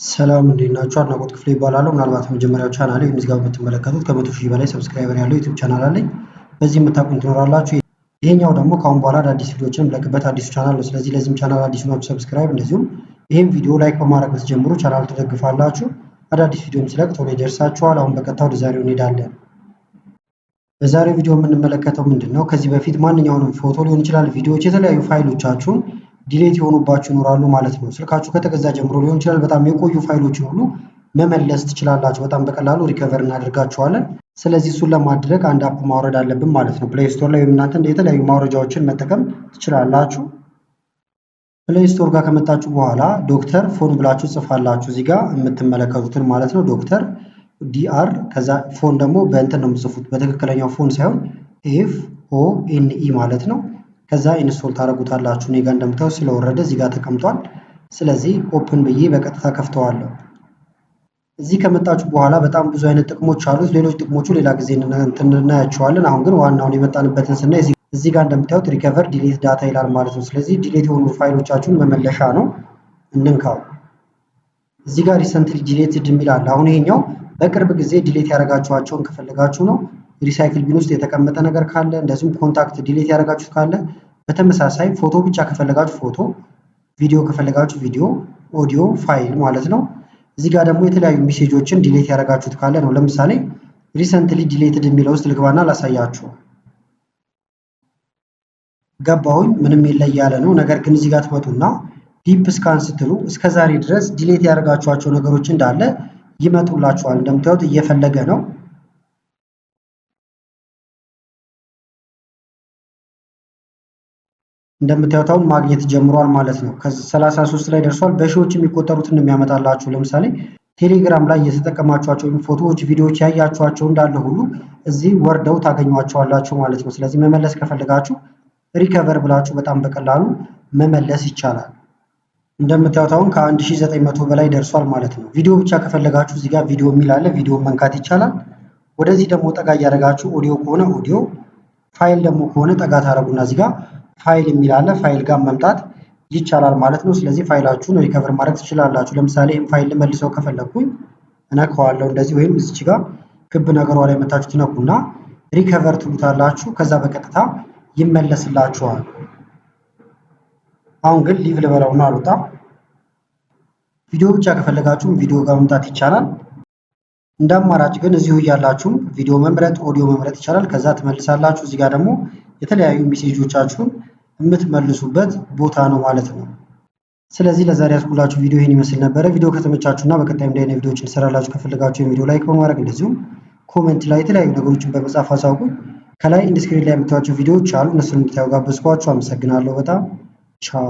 ሰላም እንዴት ናችሁ? አድናቆት ክፍሌ ይባላለሁ። ምናልባት መጀመሪያው ቻናሌ ምዝገባ የምትመለከቱት ከ100,000 በላይ ሰብስክራይበር ያለው ዩቲዩብ ቻናል አለኝ። በዚህ የምታውቁኝ ትኖራላችሁ። ይሄኛው ደግሞ ከአሁን በኋላ አዳዲስ ቪዲዮዎችን የምለቅበት አዲሱ ቻናል ነው። ስለዚህ ለዚህም ቻናል አዲስ ናችሁ ሰብስክራይብ፣ እንደዚሁም ይህም ቪዲዮ ላይክ በማድረግ ብትጀምሩ ቻናሉ ትደግፋላችሁ። አዳዲስ ቪዲዮም ስለቅ ቶሎ ይደርሳችኋል። አሁን በቀጥታ ወደ ዛሬው እንሄዳለን። በዛሬው ቪዲዮ የምንመለከተው ምንድን ነው? ከዚህ በፊት ማንኛውንም ፎቶ ሊሆን ይችላል፣ ቪዲዮዎች፣ የተለያዩ ፋይሎቻችሁን ዲሌት የሆኑባችሁ ይኖራሉ ማለት ነው። ስልካችሁ ከተገዛ ጀምሮ ሊሆን ይችላል። በጣም የቆዩ ፋይሎችን ሁሉ መመለስ ትችላላችሁ። በጣም በቀላሉ ሪከቨር እናደርጋቸዋለን። ስለዚህ እሱን ለማድረግ አንድ አፕ ማውረድ አለብን ማለት ነው። ፕሌይ ስቶር ላይ ወይም እናንተ የተለያዩ ማውረጃዎችን መጠቀም ትችላላችሁ። ፕሌይ ስቶር ጋር ከመጣችሁ በኋላ ዶክተር ፎን ብላችሁ ጽፋላችሁ። እዚህ ጋር የምትመለከቱትን ማለት ነው። ዶክተር ዲአር ከዛ ፎን ደግሞ በእንትን ነው የምጽፉት፣ በትክክለኛው ፎን ሳይሆን FONE ማለት ነው። ከዛ ኢንስቶል ታደርጉታላችሁ። እኔ ጋር እንደምታዩት ስለወረደ እዚህ ጋር ተቀምጧል። ስለዚህ ኦፕን ብዬ በቀጥታ ከፍተዋለሁ። እዚህ ከመጣችሁ በኋላ በጣም ብዙ አይነት ጥቅሞች አሉት። ሌሎች ጥቅሞቹ ሌላ ጊዜ እናያቸዋለን። አሁን ግን ዋናውን የመጣንበትን ስናይ እዚህ ጋር እንደምታዩት ሪከቨር ዲሌት ዳታ ይላል ማለት ነው። ስለዚህ ዲሌት የሆኑ ፋይሎቻችሁን መመለሻ ነው። እንንካው። እዚህ ጋር ሪሰንትሊ ዲሌትድ የሚል አለ። አሁን ይሄኛው በቅርብ ጊዜ ዲሌት ያደረጋችኋቸውን ከፈለጋችሁ ነው። ሪሳይክል ቢን ውስጥ የተቀመጠ ነገር ካለ፣ እንደዚሁም ኮንታክት ዲሌት ያደረጋችሁት ካለ፣ በተመሳሳይ ፎቶ ብቻ ከፈለጋችሁ ፎቶ፣ ቪዲዮ ከፈለጋችሁ ቪዲዮ፣ ኦዲዮ ፋይል ማለት ነው። እዚህ ጋር ደግሞ የተለያዩ ሜሴጆችን ዲሌት ያደረጋችሁት ካለ ነው። ለምሳሌ ሪሰንትሊ ዲሌትድ የሚለው ውስጥ ልግባና ላሳያችሁ። ገባሁኝ። ምንም የለ ያለ ነው። ነገር ግን እዚህ ጋር ትመጡና ዲፕ ስካን ስትሉ እስከዛሬ ድረስ ዲሌት ያደረጋችኋቸው ነገሮች እንዳለ ይመጡላችኋል። እንደምታዩት እየፈለገ ነው። እንደምታዩት አሁን ማግኘት ጀምሯል ማለት ነው። ከ33 ላይ ደርሷል። በሺዎች የሚቆጠሩትን የሚያመጣላችሁ። ለምሳሌ ቴሌግራም ላይ የተጠቀማችኋቸው ፎቶዎች፣ ቪዲዮዎች ያያችኋቸው እንዳለ ሁሉ እዚህ ወርደው ታገኟቸዋላችሁ ማለት ነው። ስለዚህ መመለስ ከፈለጋችሁ ሪከቨር ብላችሁ በጣም በቀላሉ መመለስ ይቻላል። እንደምታዩት አሁን ከ1900 በላይ ደርሷል ማለት ነው። ቪዲዮ ብቻ ከፈለጋችሁ እዚህ ጋር ቪዲዮ የሚል አለ። ቪዲዮ መንካት ይቻላል። ወደዚህ ደግሞ ጠጋ እያደረጋችሁ ኦዲዮ ከሆነ ኦዲዮ፣ ፋይል ደግሞ ከሆነ ጠጋ ታደርጉና እዚህ ጋር ፋይል የሚል አለ። ፋይል ጋር መምጣት ይቻላል ማለት ነው። ስለዚህ ፋይላችሁን ሪከቨር ማድረግ ትችላላችሁ። ለምሳሌ ይህም ፋይል ልመልሰው ከፈለኩኝ እነካዋለሁ እንደዚህ፣ ወይም እዚች ጋር ክብ ነገሯ ላይ መታችሁ ትነኩና ሪከቨር ትሉታላችሁ። ከዛ በቀጥታ ይመለስላችኋል። አሁን ግን ሊቭ ልበለውና አልወጣ። ቪዲዮ ብቻ ከፈለጋችሁም ቪዲዮ ጋር መምጣት ይቻላል። እንደ አማራጭ ግን እዚሁ እያላችሁም ቪዲዮ መምረጥ፣ ኦዲዮ መምረጥ ይቻላል። ከዛ ትመልሳላችሁ። እዚህ ጋር ደግሞ የተለያዩ ሜሴጆቻችሁን የምትመልሱበት ቦታ ነው ማለት ነው። ስለዚህ ለዛሬ ያስኩላችሁ ቪዲዮ ይህን ይመስል ነበረ። ቪዲዮ ከተመቻችሁና በቀጣይም እንዲህ አይነት ቪዲዮዎችን እንሰራላችሁ ከፈለጋችሁ የቪዲዮ ላይክ በማድረግ እንደዚሁም ኮሜንት ላይ የተለያዩ ነገሮችን በመጻፍ አሳውቁኝ። ከላይ ኢንዲስክሪን ላይ የምታዩቸው ቪዲዮዎች አሉ። እነሱን እንድታዩ ጋበዝኳችሁ። አመሰግናለሁ በጣም ቻው።